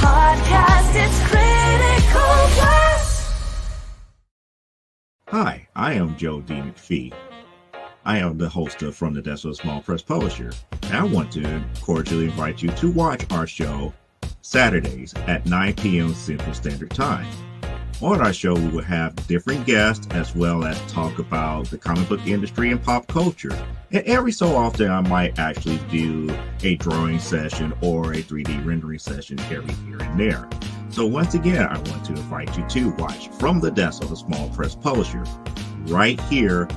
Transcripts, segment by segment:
podcast, it's Critical Blast. Hi, I am Joe D. McPhee. I am the host of From the Desk of a Small Press Publisher, and I want to cordially invite you to watch our show Saturdays at 9 p.m. Central Standard Time. On our show, we will have different guests as well as talk about the comic book industry and pop culture. And every so often, I might actually do a drawing session or a 3D rendering session every here and there. So once again, I want to invite you to watch From the Desk of a Small Press Publisher right here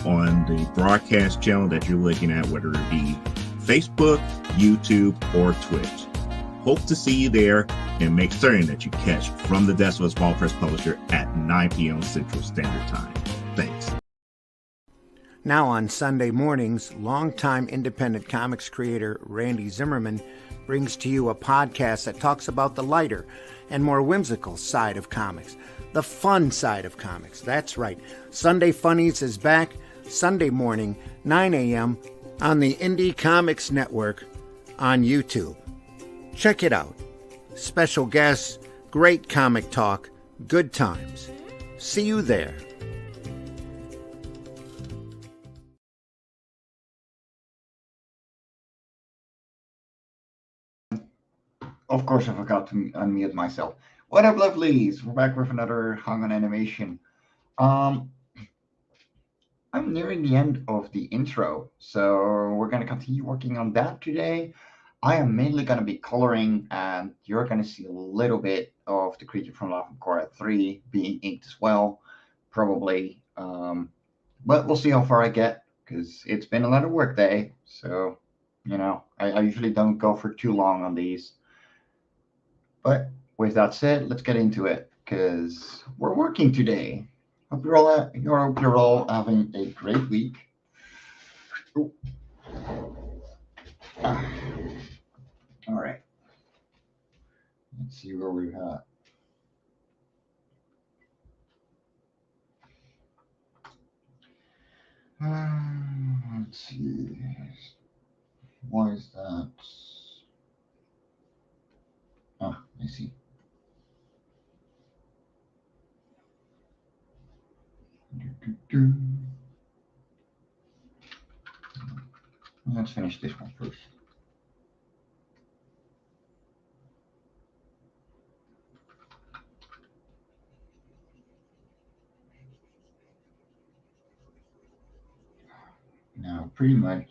on the broadcast channel that you're looking at, whether it be Facebook, YouTube, or Twitch. Hope to see you there, and make certain that you catch From the Desk of a Small Press Publisher at 9 p.m. Central Standard Time. Thanks. Now on Sunday mornings, longtime independent comics creator Randy Zimmerman brings to you a podcast that talks about the lighter and more whimsical side of comics, the fun side of comics. That's right. Sunday Funnies is back Sunday morning, 9 a.m. on the Indie Comics Network on YouTube. Check it out. Special guests, great comic talk, good times. See you there. Of course, I forgot to unmute myself. What up, lovelies? We're back with another Hung on Animation. I'm nearing the end of the intro, so we're going to continue working on that today. I am mainly going to be coloring, and you're going to see a little bit of the Creature from Lava Core 3 being inked as well, probably. But we'll see how far I get, because it's been another work day. So, you know, I usually don't go for too long on these. But with that said, let's get into it, because we're working today. Hope you're all having a great week. All right. Let's see where we're at. Let's see. Why is that? Ah, I see. Let's finish this one first. Now, pretty much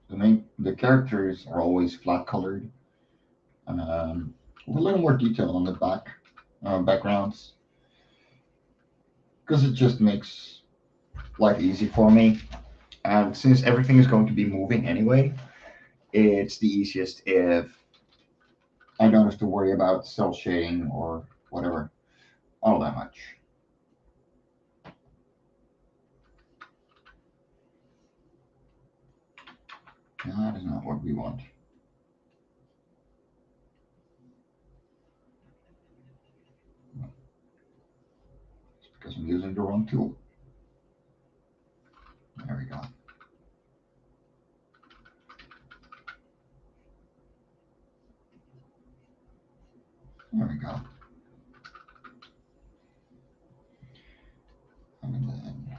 the characters are always flat colored. With a little more detail on the backgrounds, because it just makes life easy for me. And since everything is going to be moving anyway, it's the easiest if I don't have to worry about cell shading or whatever all that much. That is not what we want. It's because I'm using the wrong tool. There we go. There we go. And then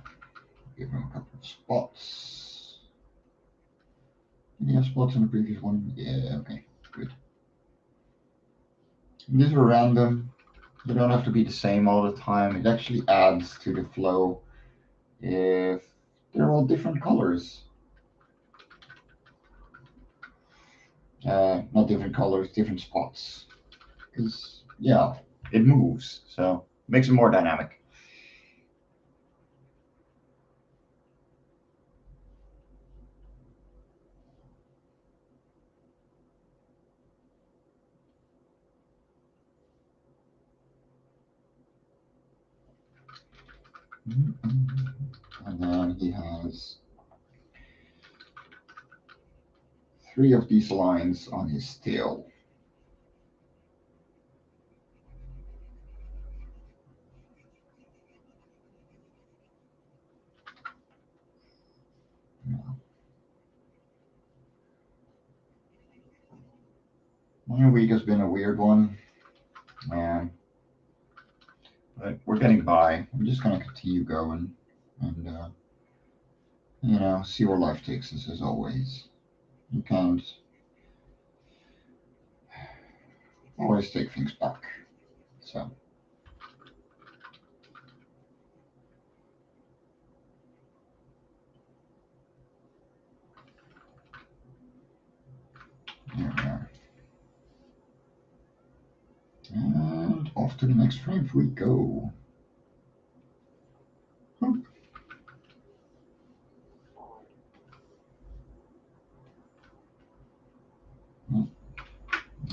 give him a couple of spots. Did he have spots in the previous one? Yeah, okay, good. And these are random. They don't have to be the same all the time. It actually adds to the flow if they're all different colors. Not different colors, different spots. Because, yeah, it moves, so it makes it more dynamic. And then he has 3 of these lines on his tail. My week has been a weird one. man. But we're getting by. I'm just gonna continue going and see where life takes us as always. You can't always take things back. So here we are. And off to the next frame we go.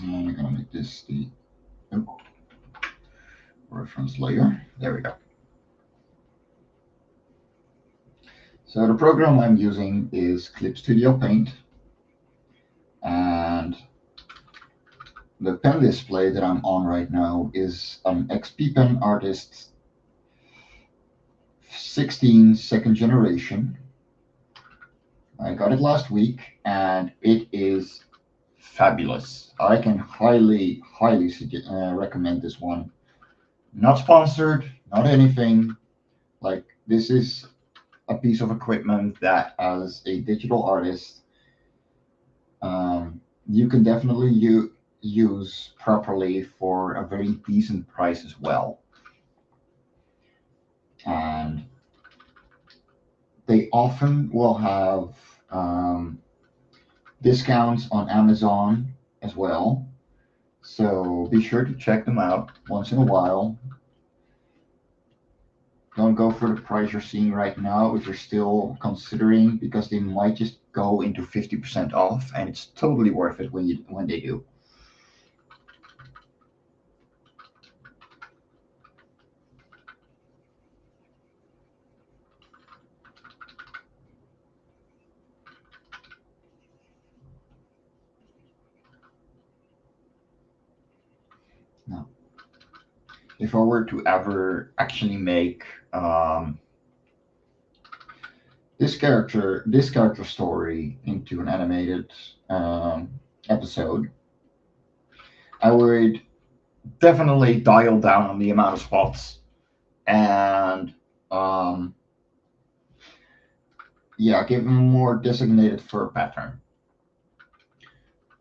And I'm gonna make this the reference layer. There we go. So the program I'm using is Clip Studio Paint, and the pen display that I'm on right now is an XP Pen Artist 16 second generation. I got it last week, and it is fabulous. I can highly recommend this one. Not sponsored, not anything. Like, this is a piece of equipment that, as a digital artist, you can definitely use properly for a very decent price as well. And they often will have discounts on Amazon as well. So be sure to check them out once in a while. Don't go for the price you're seeing right now if you're still considering, because they might just go into 50% off, and it's totally worth it when they do. Now, if I were to ever actually make this character story into an animated episode, I would definitely dial down on the amount of spots and give them a more designated fur pattern.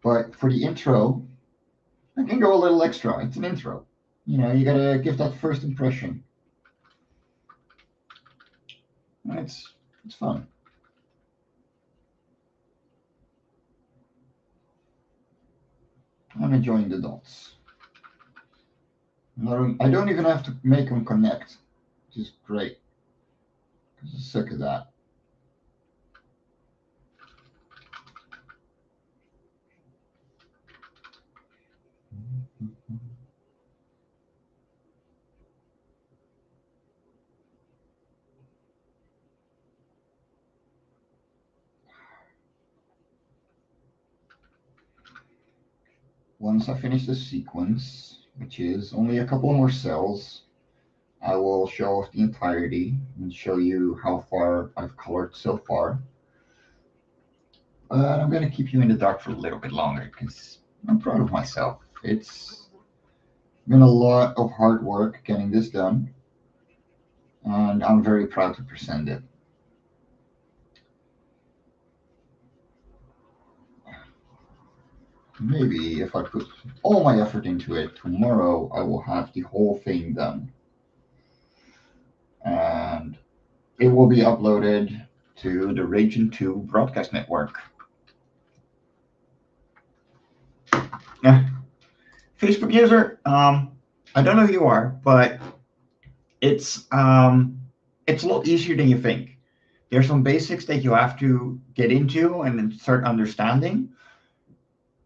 But for the intro, I can go a little extra. It's an intro. You gotta give that first impression. And it's fun. I'm enjoying the dots. I don't even have to make them connect, which is great. I'm just sick of that. Once I finish the sequence, which is only a couple more cells, I will show off the entirety and show you how far I've colored so far. But I'm going to keep you in the dark for a little bit longer because I'm proud of myself. It's been a lot of hard work getting this done, and I'm very proud to present it. Maybe if I put all my effort into it, tomorrow I will have the whole thing done. And it will be uploaded to the Ragin 2 broadcast network. Facebook user, I don't know who you are, but it's a lot easier than you think. There's some basics that you have to get into and then start understanding.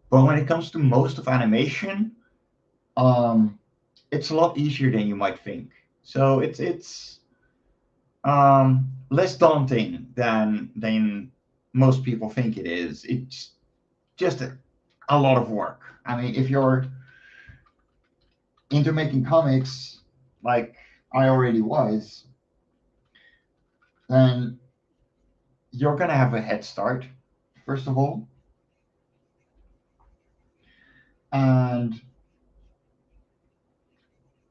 But when it comes to most of animation, it's a lot easier than you might think. So it's less daunting than most people think it is. It's just a lot of work. I mean, if you're into making comics like I already was, then you're gonna have a head start, first of all. And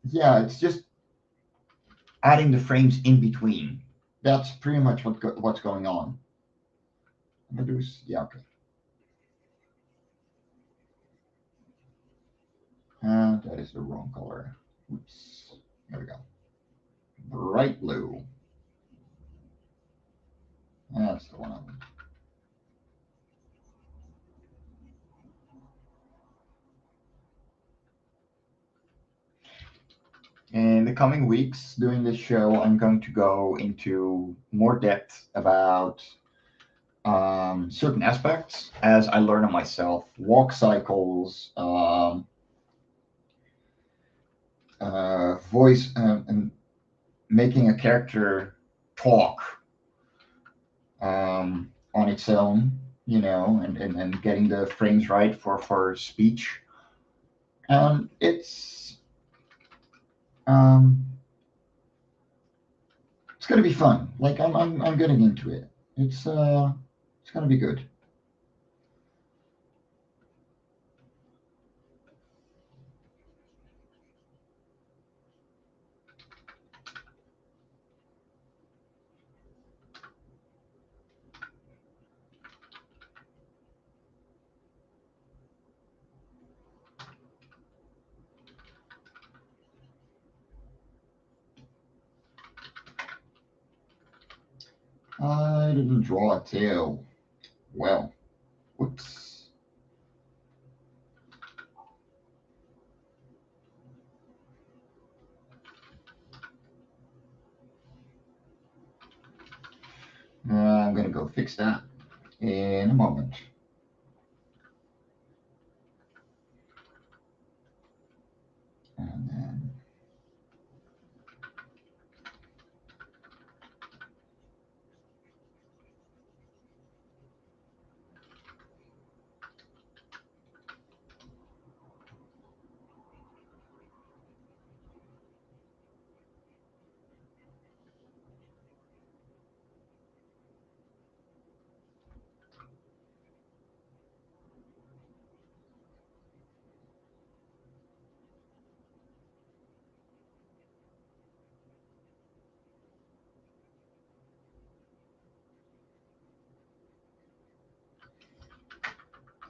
yeah, it's just adding the frames in between. That's pretty much what's going on. Yeah, okay. That is the wrong color. Oops. There we go. Bright blue. That's the one I want. In the coming weeks, doing this show, I'm going to go into more depth about certain aspects as I learn them myself. Walk cycles, voice, and making a character talk on its own, and getting the frames right for speech. And um, it's gonna be fun. Like I'm getting into it. It's gonna be good. I didn't draw a tail. Well, whoops. I'm gonna go fix that in a moment. And then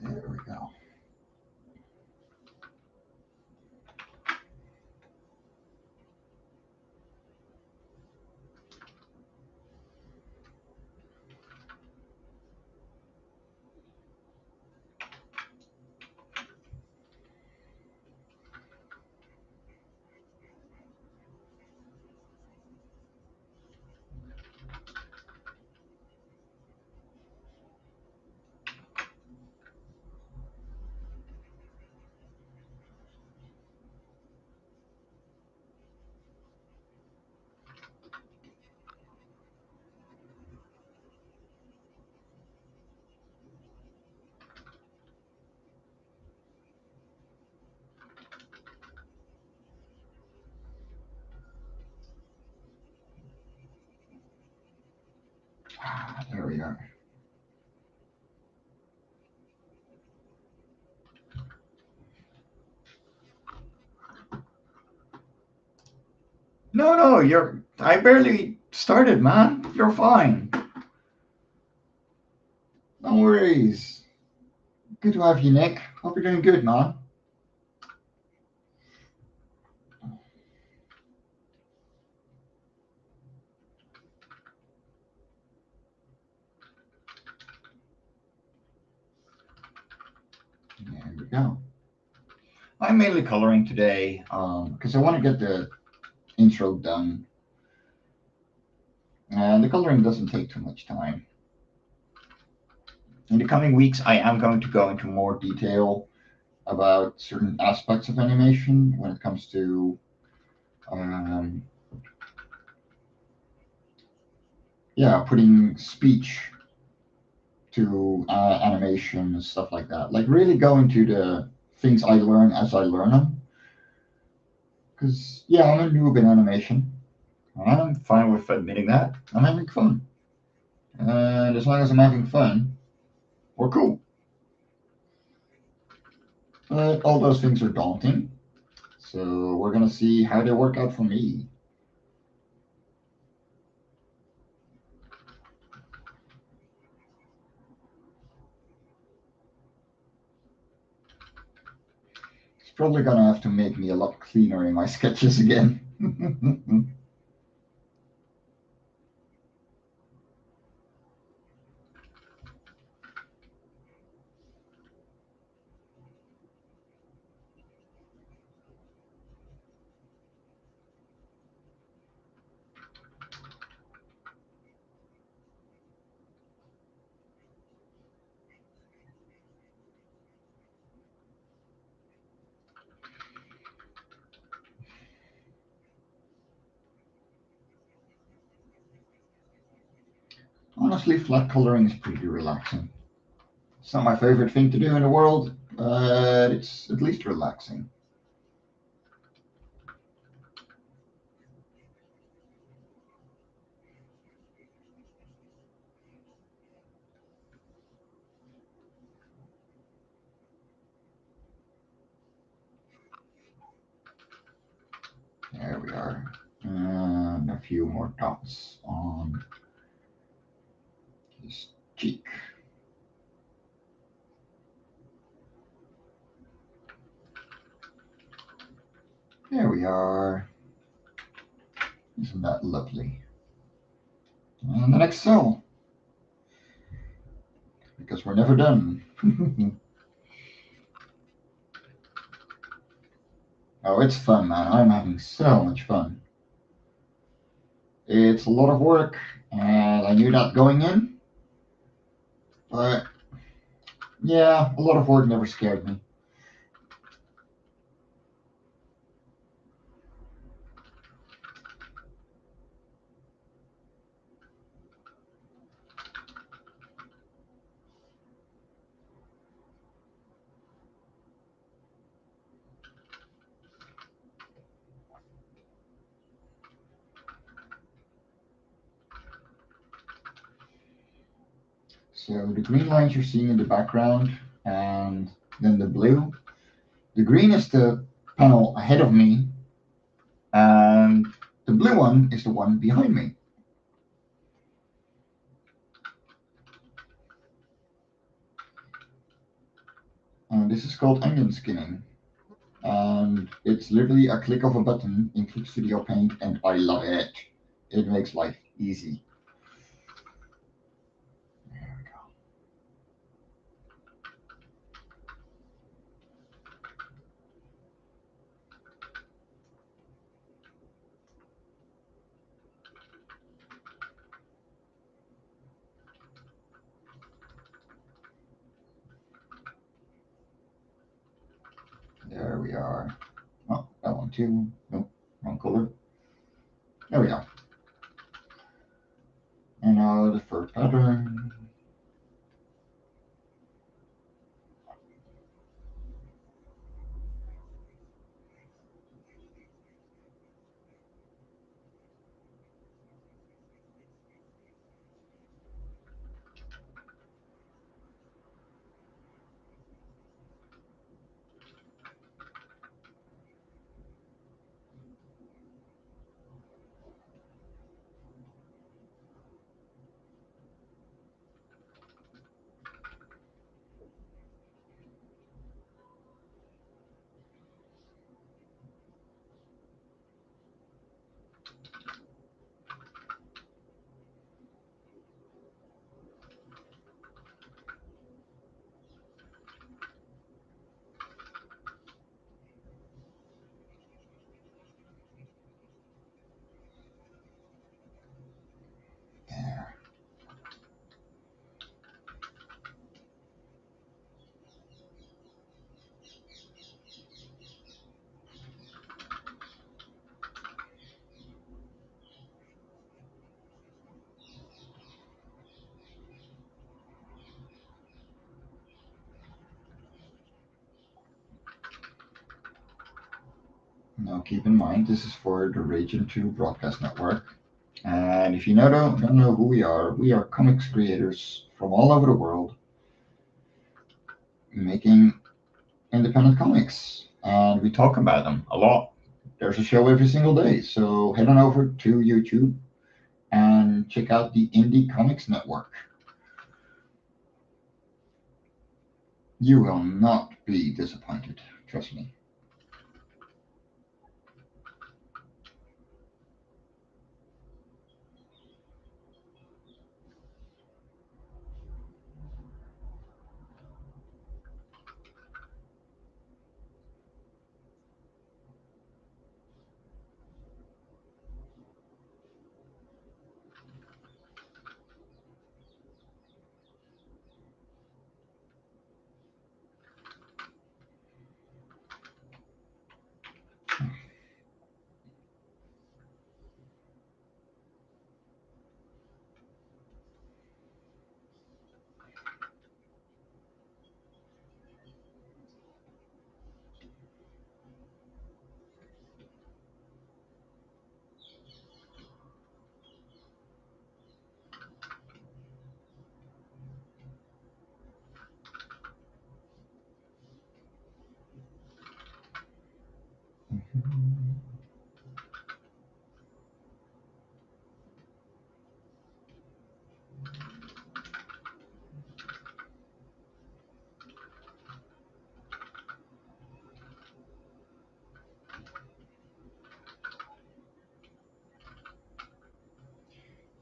there we go. There we are. No, I barely started, man. You're fine. No worries. Good to have you, Nick. Hope you're doing good, man. There we go. I'm mainly coloring today because I want to get the intro done. And the coloring doesn't take too much time. In the coming weeks, I am going to go into more detail about certain aspects of animation when it comes to putting speech to animation and stuff like that. Like really go into the things I learn as I learn them. Because I'm a noob in animation. I'm fine with admitting that. I'm having fun. And as long as I'm having fun, we're cool. But all those things are daunting. So we're going to see how they work out for me. It's probably going to have to make me a lot cleaner in my sketches again. Honestly, flat coloring is pretty relaxing. It's not my favorite thing to do in the world, but it's at least relaxing. There we are. And a few more dots on his cheek. There we are. Isn't that lovely? And the next cell. Because we're never done. Oh, it's fun, man. I'm having so much fun. It's a lot of work, and I knew that going in. But yeah, a lot of work never scared me. So the green lines you're seeing in the background, and then the blue. The green is the panel ahead of me, and the blue one is the one behind me. And this is called onion skinning. And it's literally a click of a button in Click Studio Paint, and I love it. It makes life easy. There we go. There we are. Oh, that one too. Nope, wrong color. There we are. And now the fur pattern. There. Now keep in mind, this is for the Ragin 2 broadcast network. And if you don't know who we are comics creators from all over the world making independent comics. and we talk about them a lot. There's a show every single day, so head on over to YouTube and check out the Indie Comics Network. You will not be disappointed, trust me.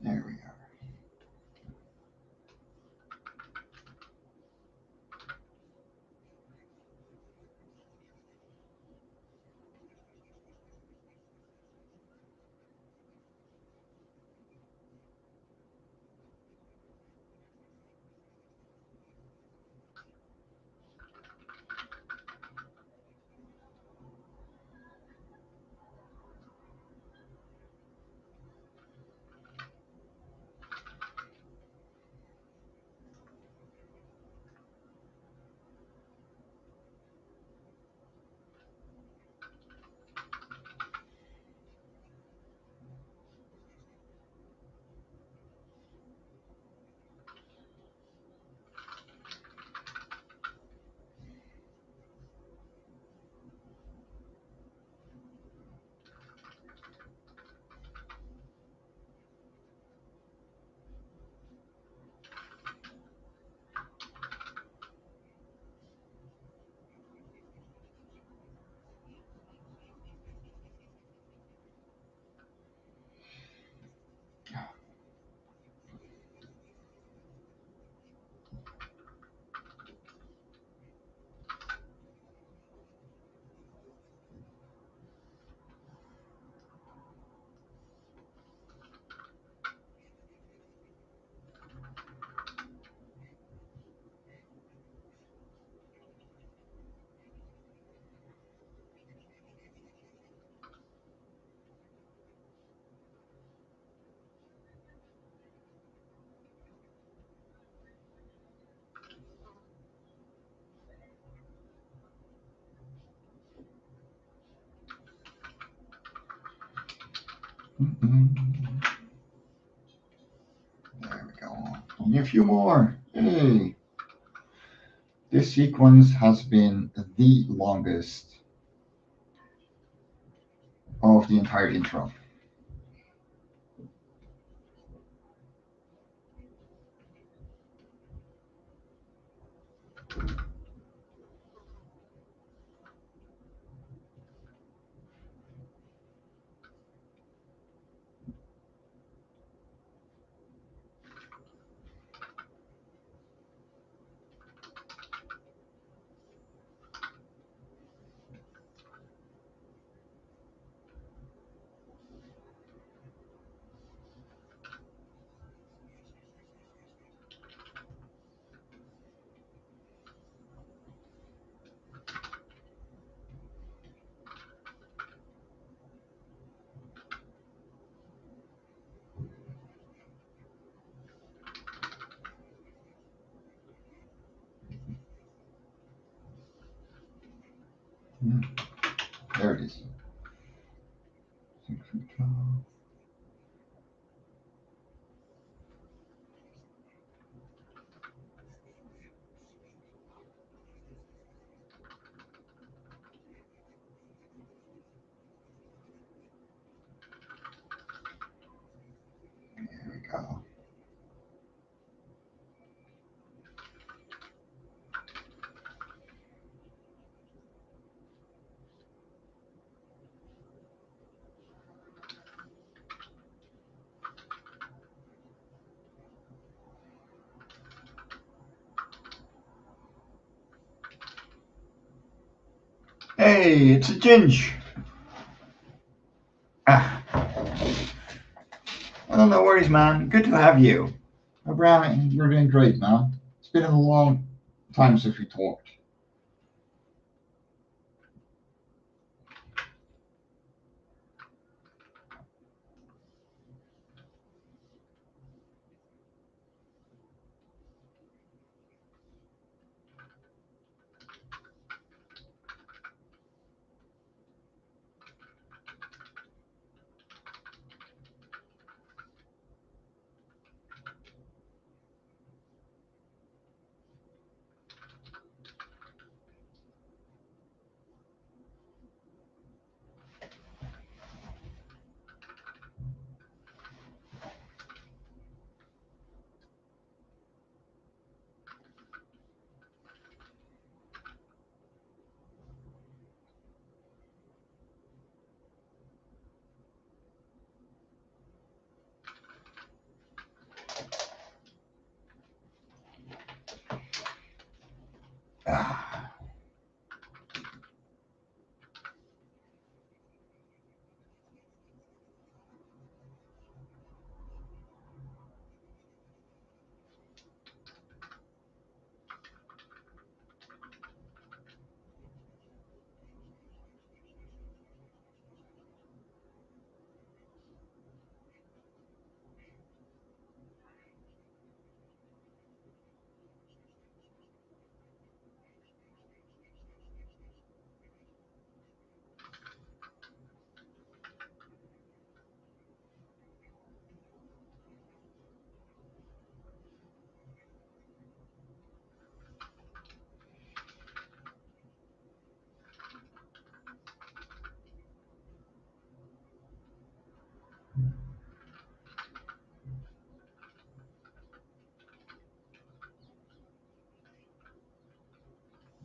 There we are. There we go. Only a few more. Yay. This sequence has been the longest of the entire intro. There it is. 6 and 12. Hey, it's a Ginge. Ah, well, no worries, man. Good to have you. Brian, you're doing great, man. It's been a long time since we talked. Ah,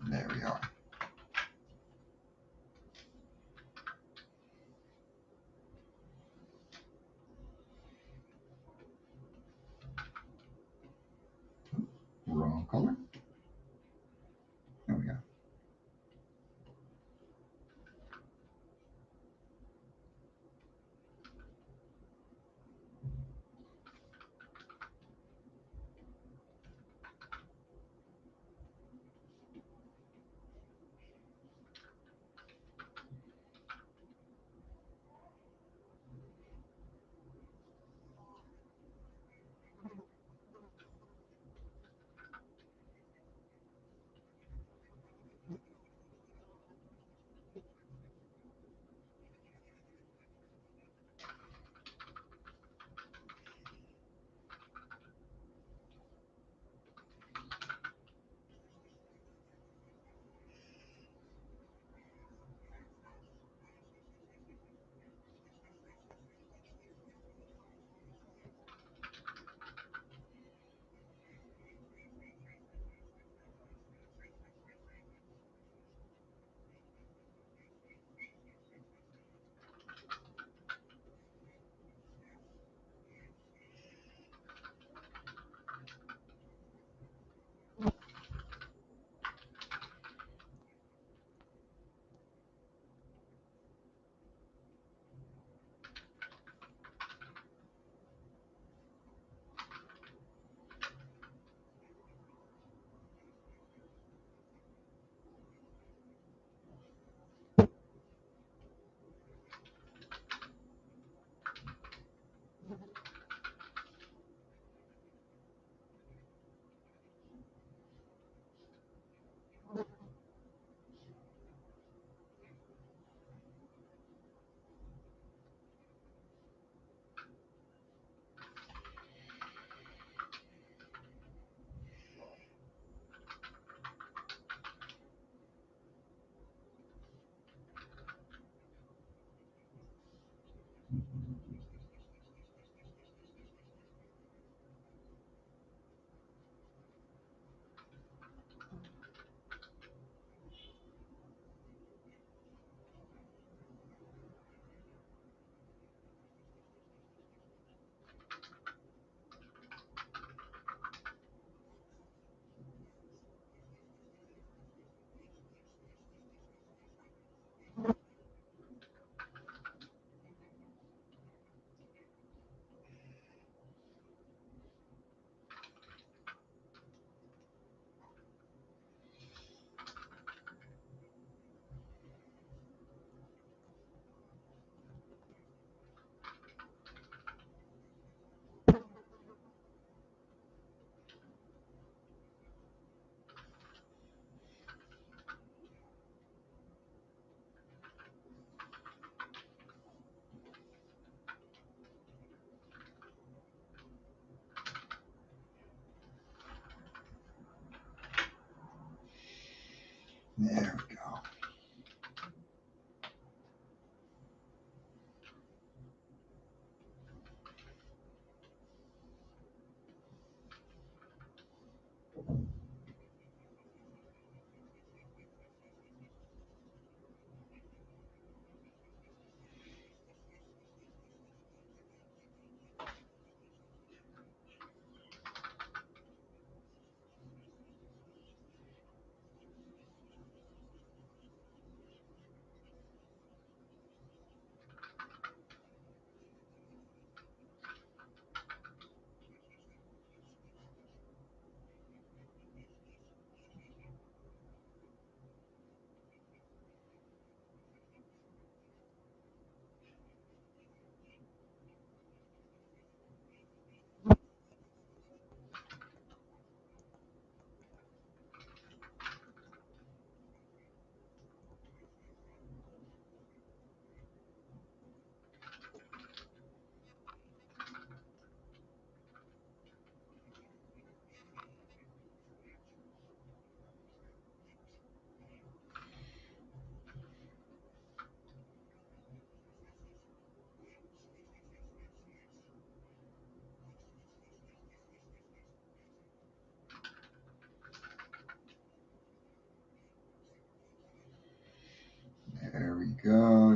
there we are. Wrong color. There we go.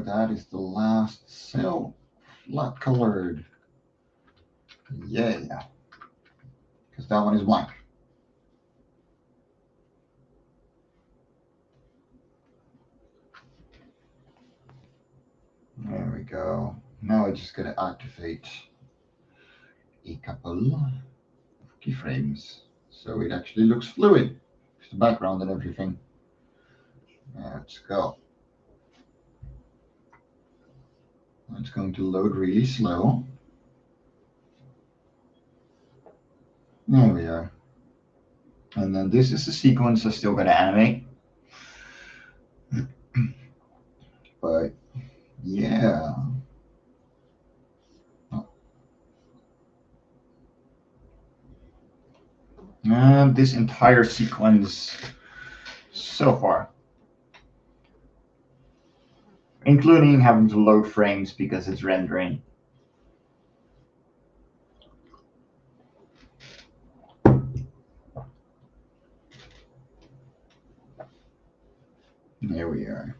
that is the last cell, flat colored. Yeah, because that one is blank. There we go. Now I'm just going to activate a couple of keyframes so it actually looks fluid. It's the background and everything. Let's go. It's going to load really slow. There we are. And then this is the sequence I'm still going to animate. But yeah. And this entire sequence so far, including having to load frames because it's rendering. There we are.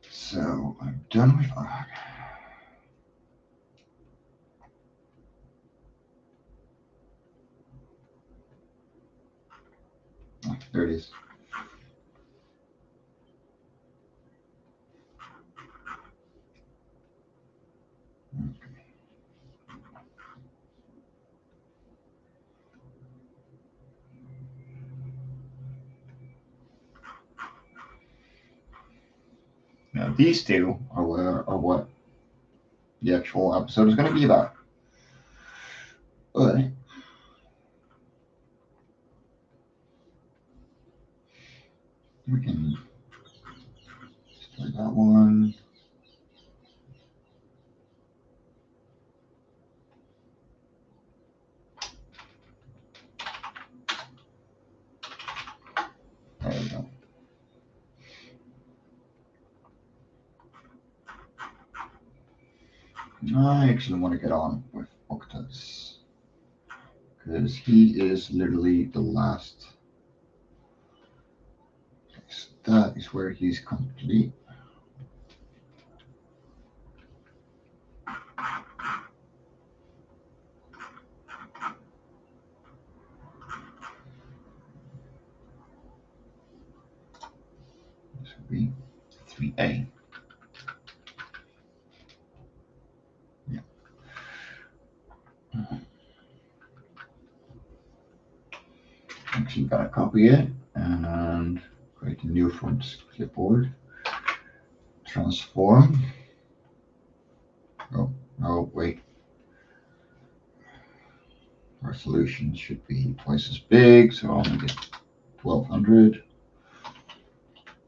So I'm done with that. Oh, there it is. Now these two are what the actual episode is going to be about. But we can start that one. There we go. I actually want to get on with Octas because he is literally the last. That is where he's complete. This would be 3A. Yeah. Actually, gotta copy it and create a new from clipboard. Transform. Oh, wait. Resolution should be twice as big, so I'll make it 1200.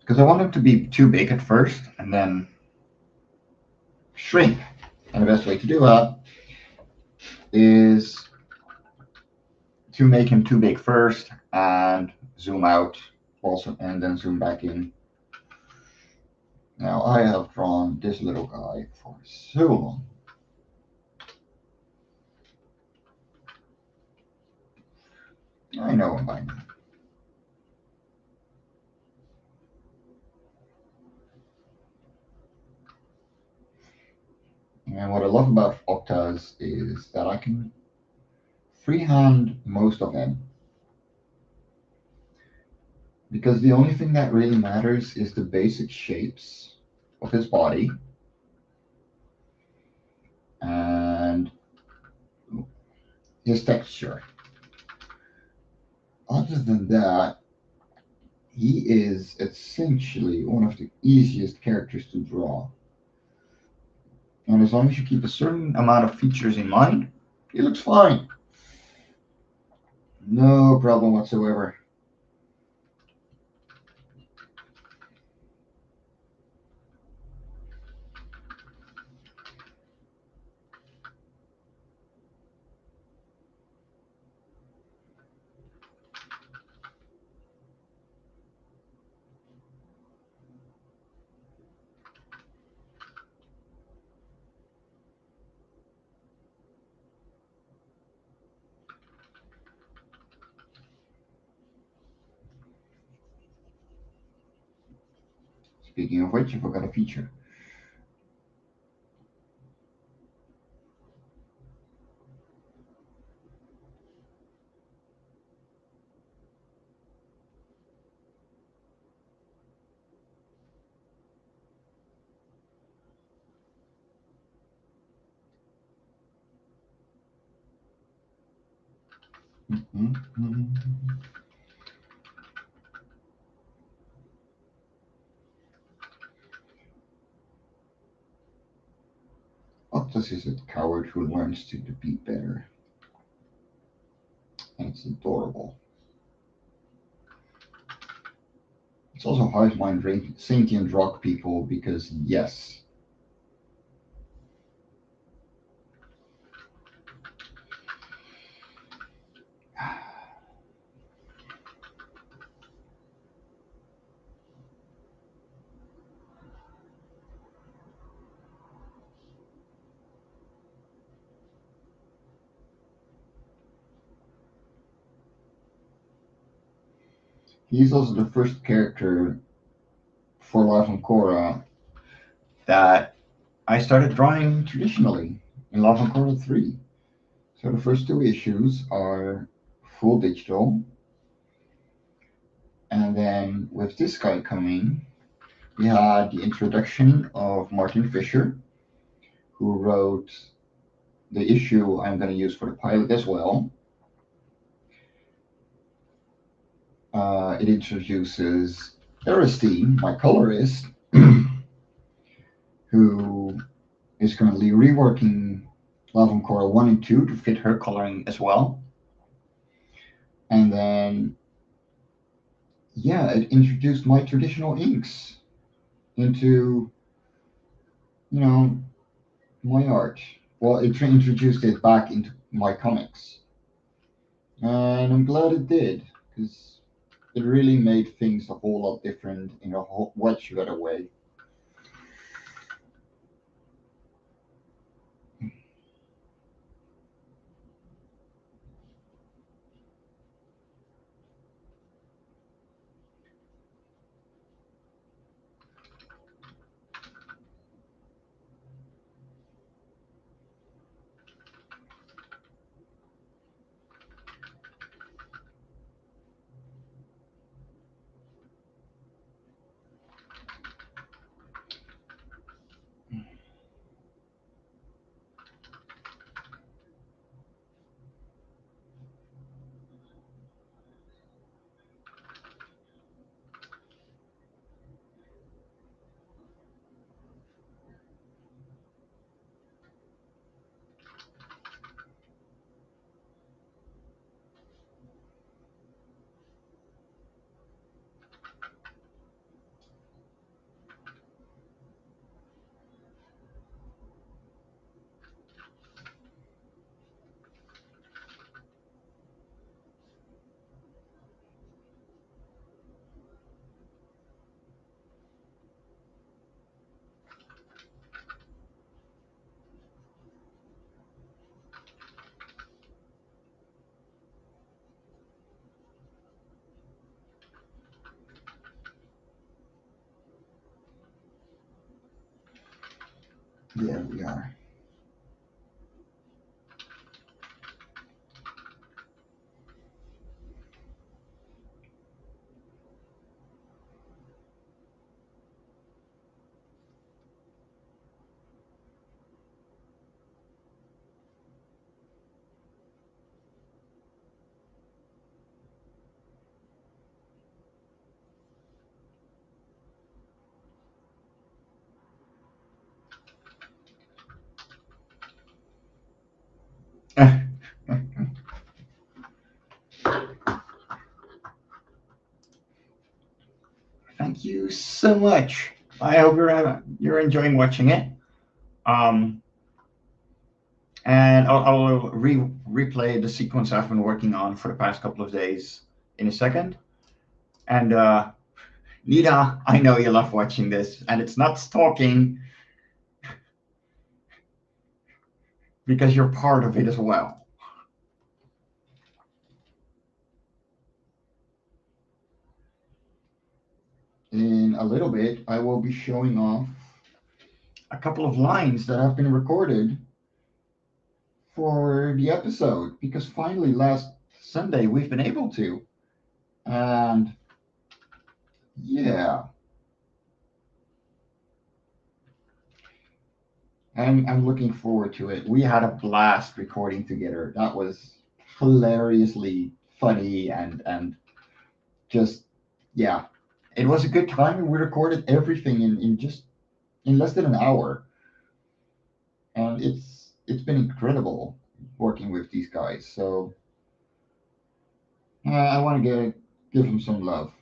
Because I want it to be too big at first and then shrink. And the best way to do that is to make him too big first and zoom out also and then zoom back in. Now I have drawn this little guy for so long. I know him by now. And what I love about Octas is that I can freehand most of them. Because the only thing that really matters is the basic shapes of his body and his texture. Other than that, he is essentially one of the easiest characters to draw. And as long as you keep a certain amount of features in mind, he looks fine. No problem whatsoever. Speaking of which, I forgot a feature. Octus is a coward who learns to be better. And it's adorable. It's also hive mind sentient rock people because yes. He's also the first character for Life on Korra that I started drawing traditionally in Love and Korra 3. So the first 2 issues are full digital. And then with this guy coming, we had the introduction of Martin Fisher, who wrote the issue I'm going to use for the pilot as well. It introduces Aristine, my colorist, who is currently reworking Love and Korra 1 and 2 to fit her coloring as well. And then, yeah, it introduced my traditional inks into, my art. Well, it introduced it back into my comics. And I'm glad it did, because it really made things a whole lot different in a much better way. There we are. Thank you so much. I hope you're enjoying watching it. And I'll replay the sequence I've been working on for the past couple of days in a second. And Nita, I know you love watching this, and it's not stalking because you're part of it as well. And a little bit, I will be showing off a couple of lines that have been recorded for the episode because finally last Sunday we've been able to. And yeah, and I'm looking forward to it. We had a blast recording together. That was hilariously funny and just yeah, it was a good time. And we recorded everything in just in less than an hour, and it's been incredible working with these guys. So I want to give them some love.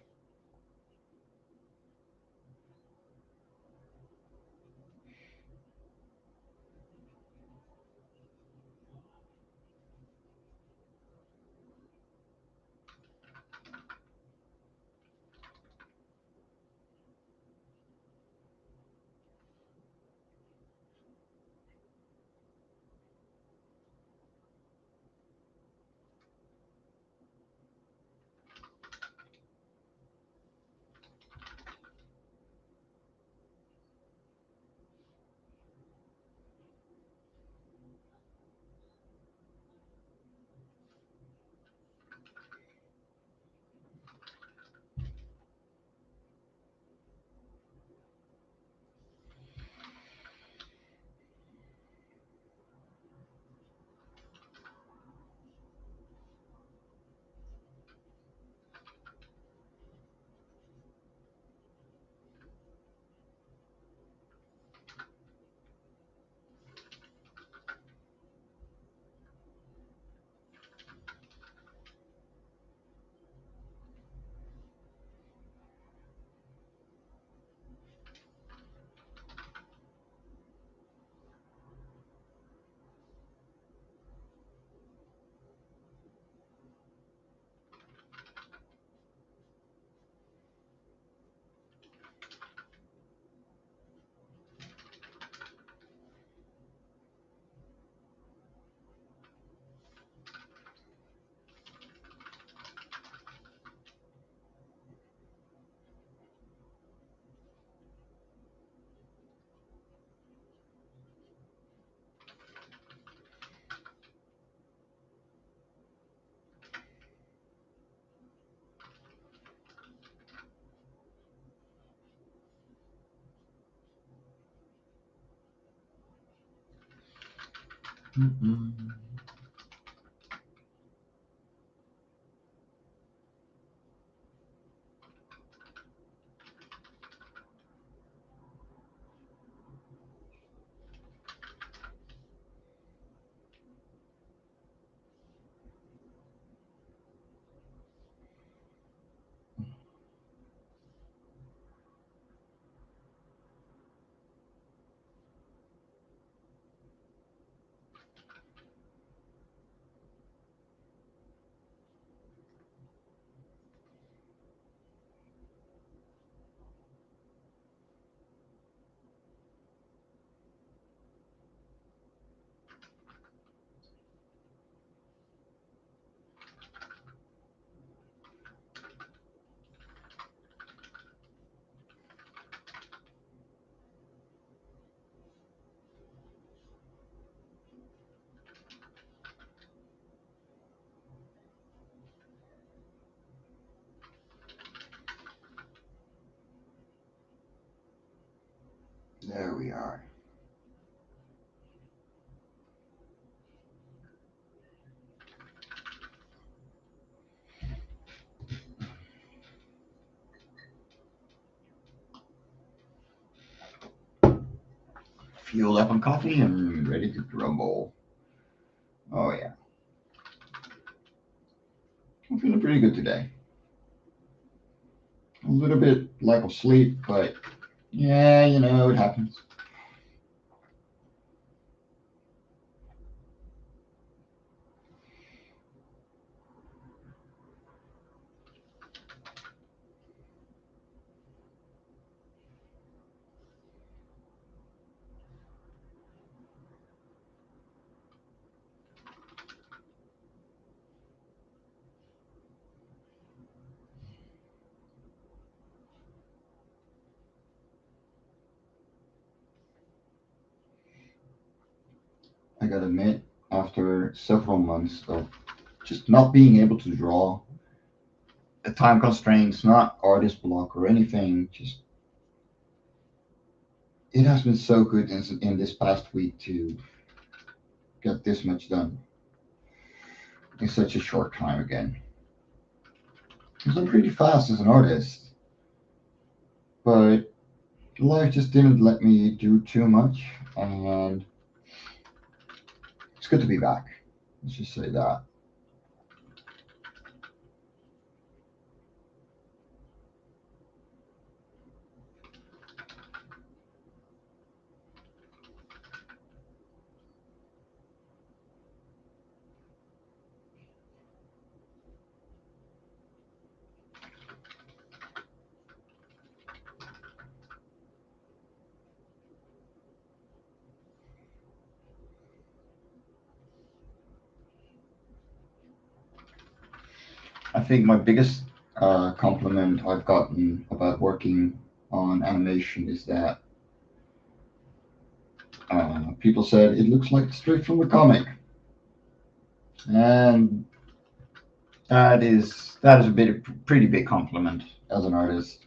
Mm-mm. There we are. Fueled up on coffee and ready to grumble. Oh yeah, I'm feeling pretty good today. A little bit lack of sleep, but yeah, it happens. I gotta admit, after several months of just not being able to draw, the time constraints, not artist block or anything, just it has been so good in this past week to get this much done in such a short time again. Because I'm pretty fast as an artist, but life just didn't let me do too much, and it's good to be back. Let's just say that. I think my biggest compliment I've gotten about working on animation is that people said it looks like straight from the comic, and that is a pretty big compliment as an artist.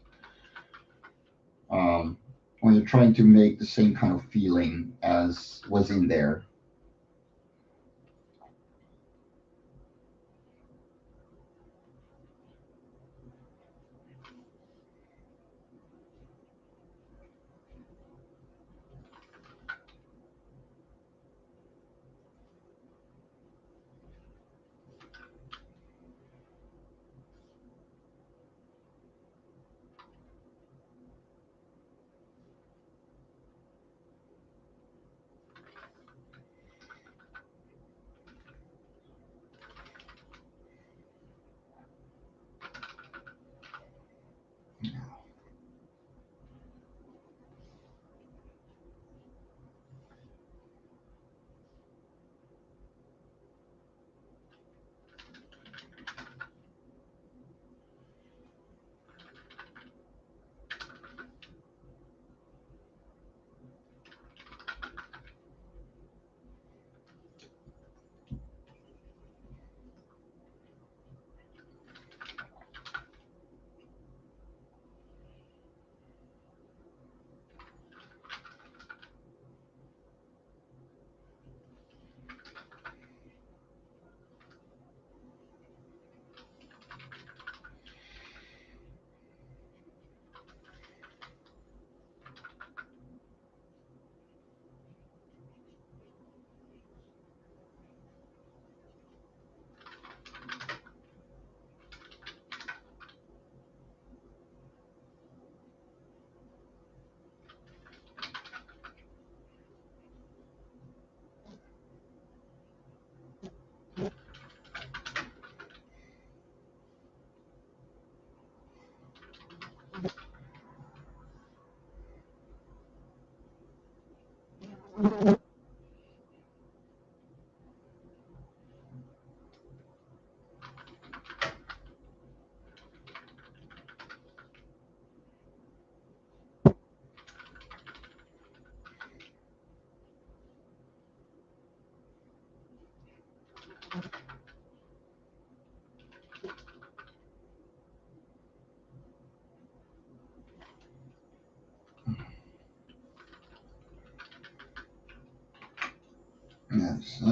Um, when you're trying to make the same kind of feeling as was in there. Yes.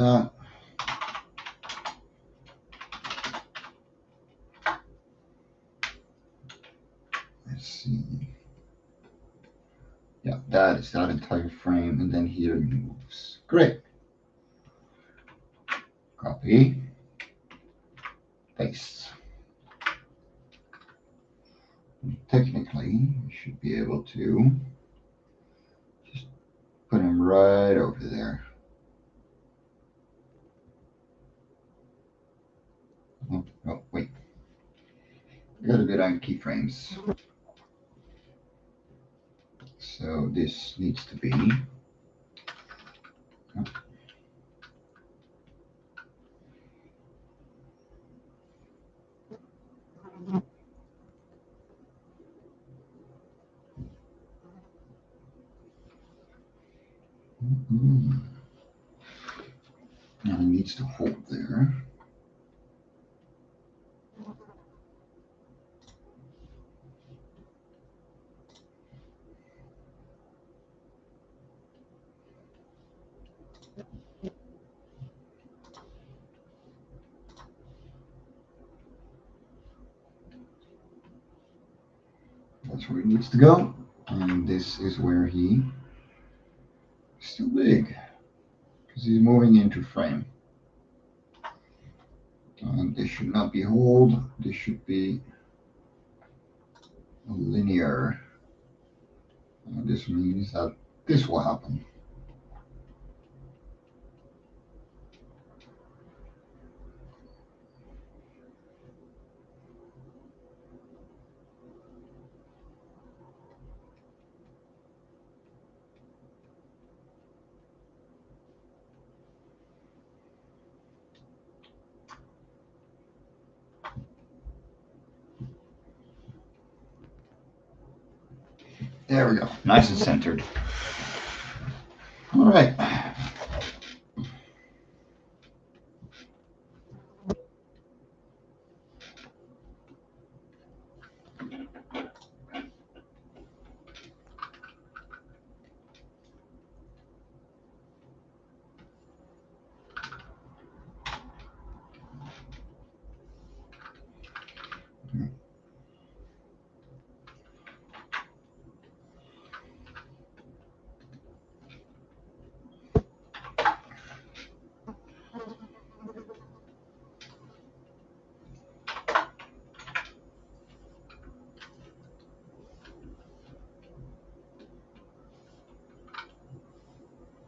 Let's see. Yeah, that is that entire frame, and then here it moves. Great. Copy. Paste. Technically, you should be able to just put them right over there. Oh, wait. I gotta go down keyframes. So this needs to be. needs to hold there. That's where he needs to go. And this is where he is too big. Because he's moving into frame. And this should not be hold. This should be linear. And this means that this will happen. There we go. Nice and centered. All right.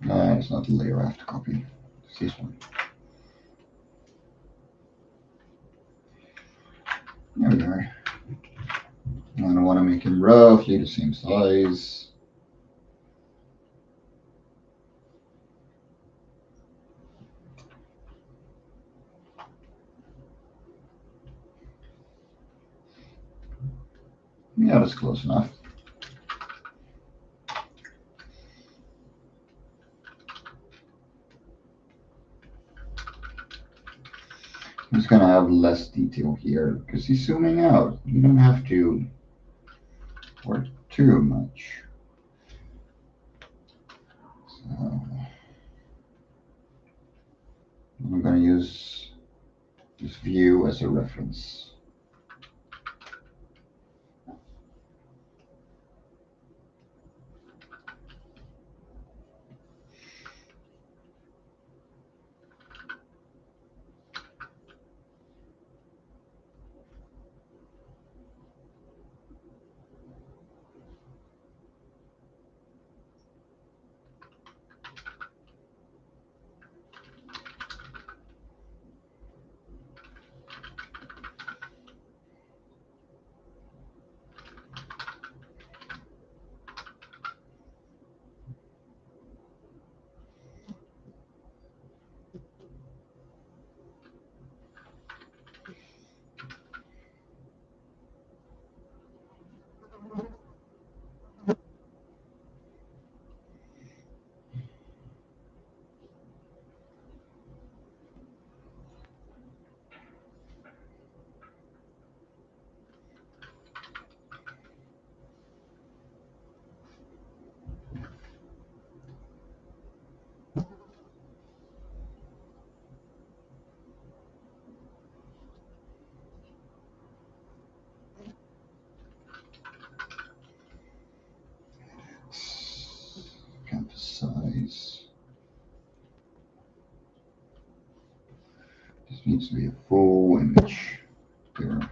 No, it's not the layer I have to copy. It's this one. There we are. And I want to make him roughly the same size. Yeah, that's close enough. I'm just going to have less detail here because he's zooming out. You don't have to work too much. So I'm going to use this view as a reference. Canvas size. This needs to be a full image there.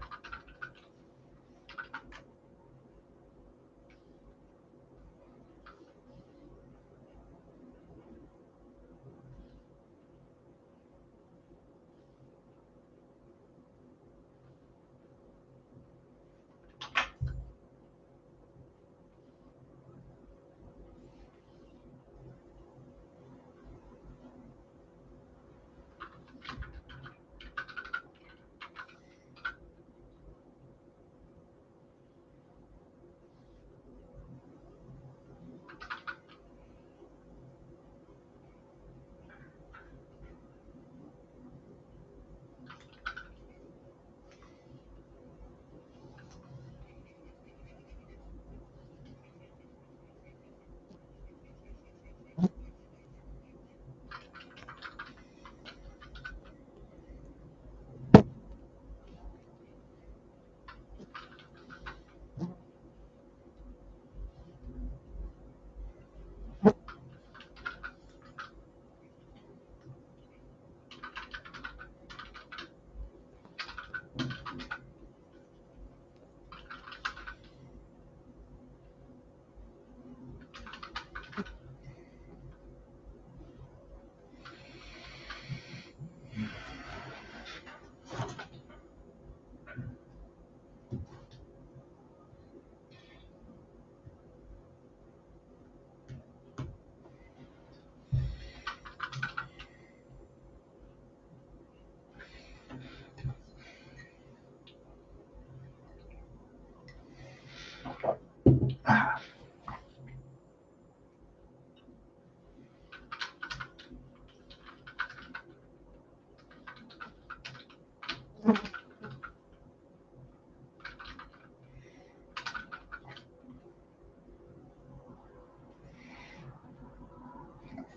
Ah.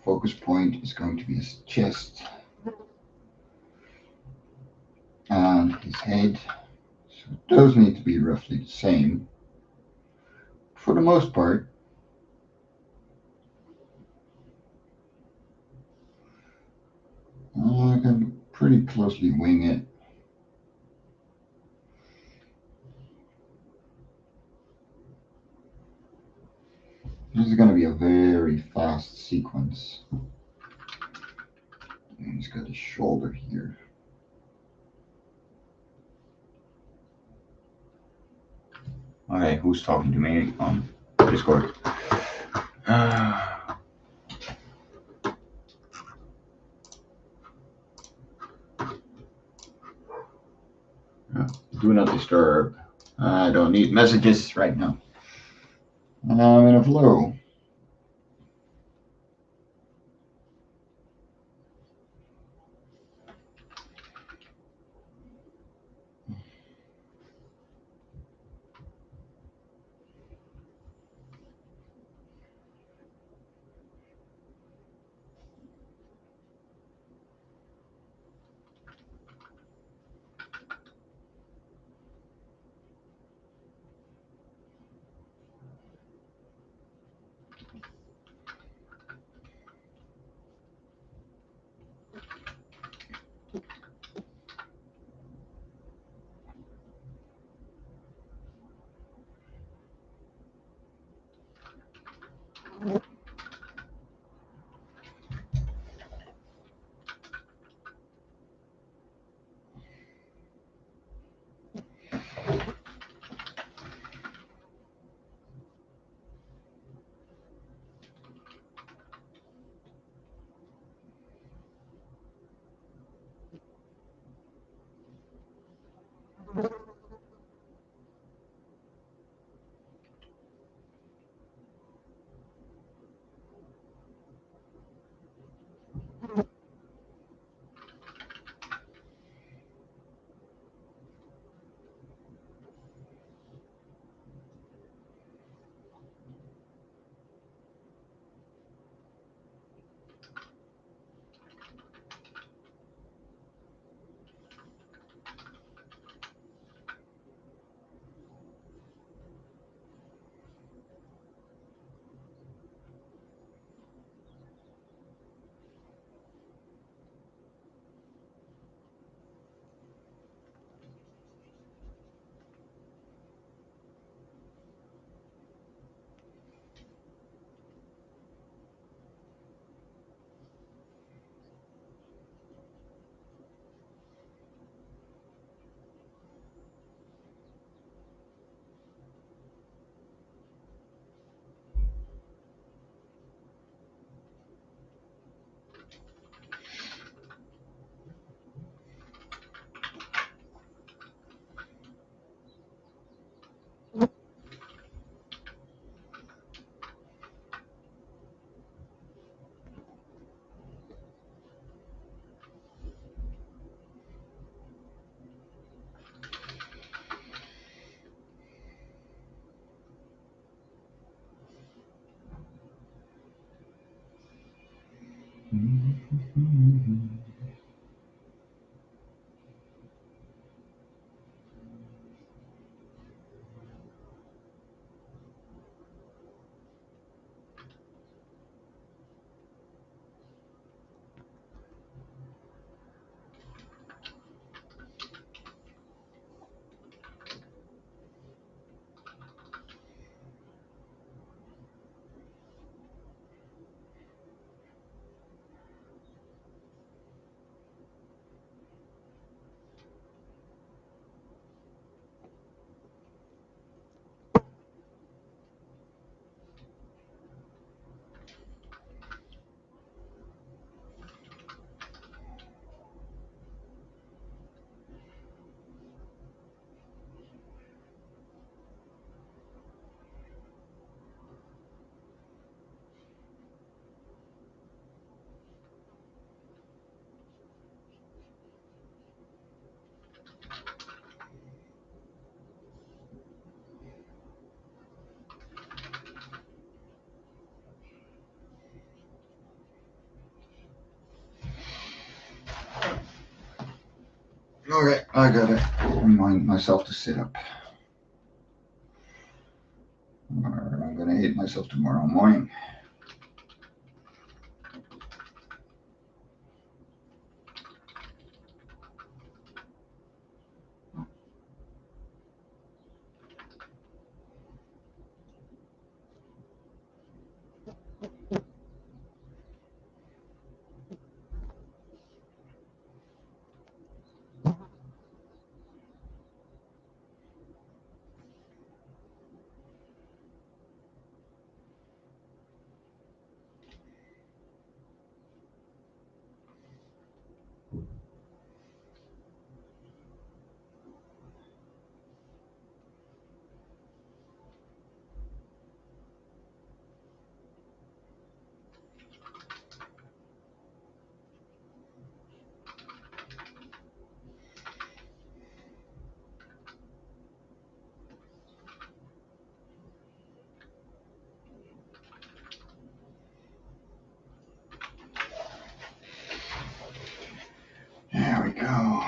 Focus point is going to be his chest and his head. So those need to be roughly the same. For the most part, I can pretty closely wing it. This is going to be a very fast sequence. And he's got his shoulder here. Okay, who's talking to me on Discord? Do not disturb. I don't need messages right now. I'm in a flow. I gotta remind myself to sit up. Or I'm gonna hate myself tomorrow morning. There we go.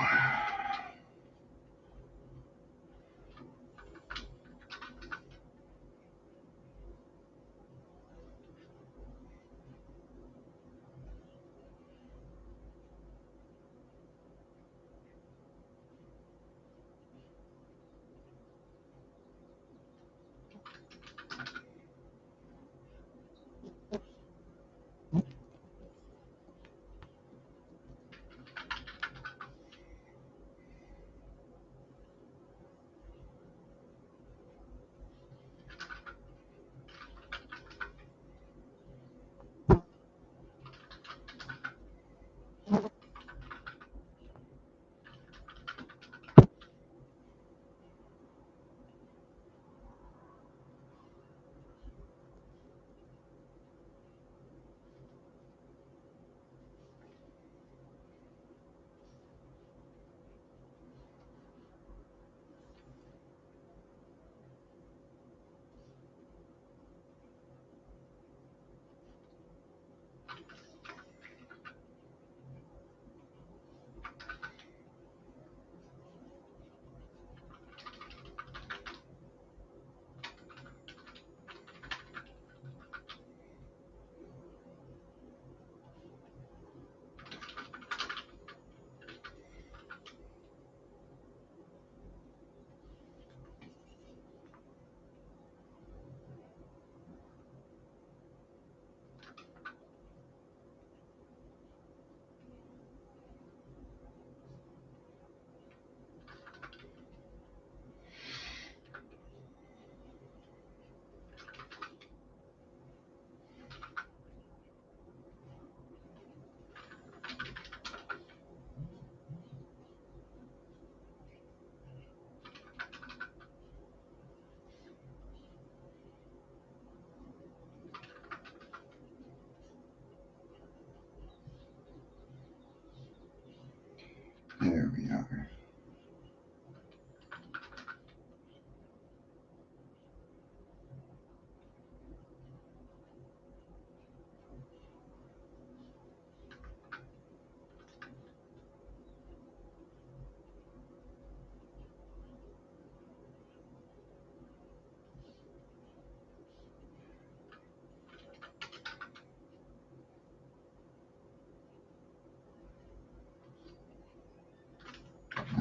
There we are.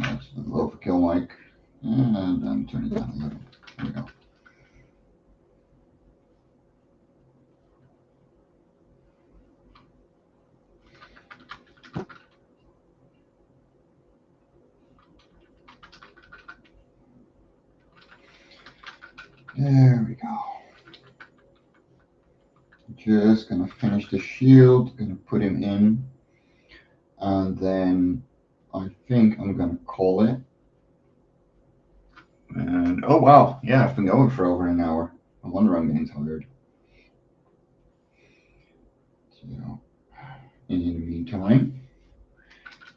That's the low for kill mic. And then turn it down a little. There we go. There we go. Just gonna finish the shield, gonna put him in, and then I think I'm gonna call it. And oh wow, yeah, I've been going for over an hour. No wonder I'm getting tired. So, in the meantime,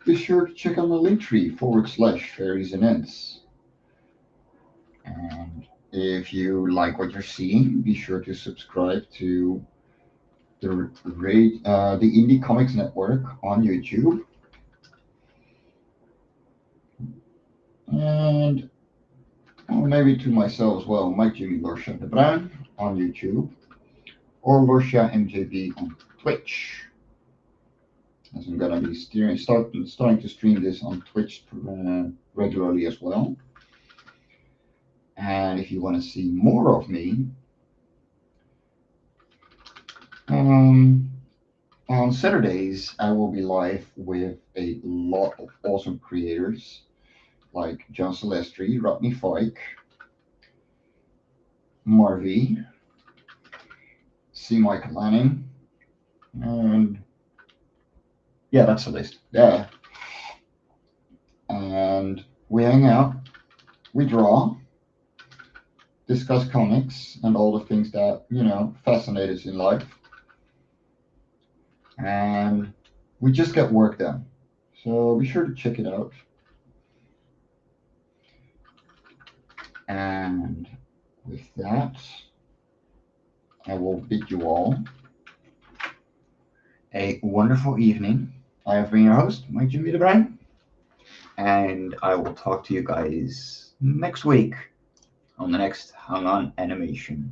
be sure to check out my Linktree /fairies and ends. And if you like what you're seeing, be sure to subscribe to the Indie Comics Network on YouTube. And maybe to myself as well, might do Lortia the Bruin on YouTube or Lortia MJB on Twitch. As I'm gonna be starting to stream this on Twitch regularly as well. And if you want to see more of me, on Saturdays I will be live with a lot of awesome creators like John Celestri, Rodney Fike, Marvy, C. Mike Lanning, and yeah, that's the list. Yeah. And we hang out, we draw, discuss comics and all the things that, fascinate us in life. And we just get work done. So be sure to check it out. And with that, I will bid you all a wonderful evening. I have been your host, Mike Jimmy the Bruin, and I will talk to you guys next week on the next Hang On Animation.